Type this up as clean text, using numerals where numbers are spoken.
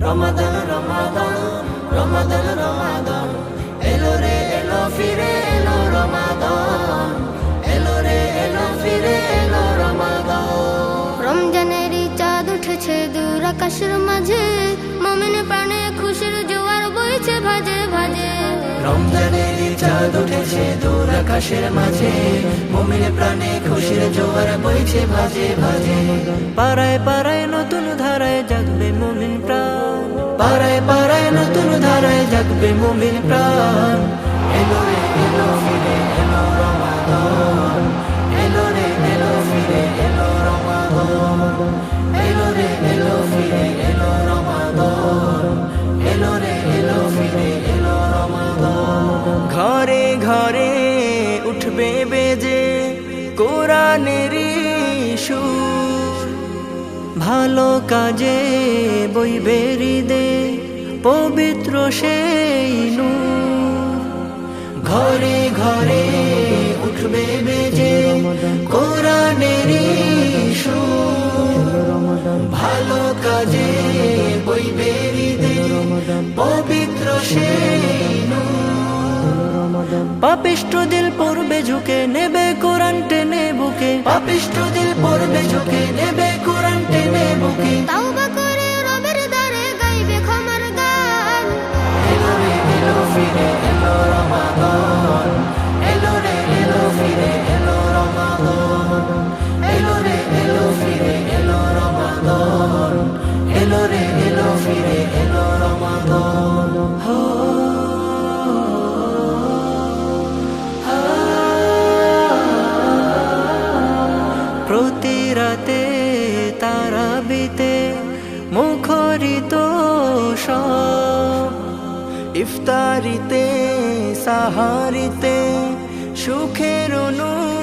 রমাদান রমাদান রমাদান রমাদান এলো রে এলো ফিরে এলো রমাদান এলো রে এলো ফিরে এলো রমাদান রমজানের চাঁদ উঠেছে দূর আকাশের মাঝে মুমিন প্রাণে খুশির জোয়ার বইছে ভাজে ভাজে রমজানের চাঁদ উঠেছে দূর আকাশের মাঝে মুমিন প্রাণে খুশির জোয়ার বইছে ভাজে ভাজে পাড়ায় পাড়ায় নতুন ধারায় জাগবে মুমিন প্রাণ পাড়ায় পাড়ায় নতুন ধারায় জাগবে মুমিন প্রাণ এলো রে এলো ফিরে এলো রমাদান এলো রে এলো ফিরে এলো রমাদান এলো রে এলো ফিরে এলো রমাদান এলো রে এলো ফিরে এলো রমাদান ঘরে ঘরে উঠবে বেজে কোরআনের সুর ভালো কাজে বইবে হৃদে পবিত্র সেই নূর ঘরে ঘরে উঠবে বেজে কোরআনের সুর ভালো কাজে বইবে হৃদে পবিত্র সেই পাপিষ্ঠ দিল পড়বে ঝুঁকে নেবে কোরআন টেনে বুকে পাপিষ্ঠ দিল পড়বে ঝুঁকে নেবে কোরআন টেনে বুকে তাওবা করে রবের দ্বারে গাইবে ক্ষমার গান এলো রে এলো ফিরে এলো রমাদান এলো রে এলো ফিরে এলো রমাদান এলো রে এলো ফিরে এলো রমাদান এলো রে এলো ফিরে এলো রমাদান প্রতি রাতে তারাবিতে মুখরিত সব ইফতারিতে সাহারিতে সুখের নূর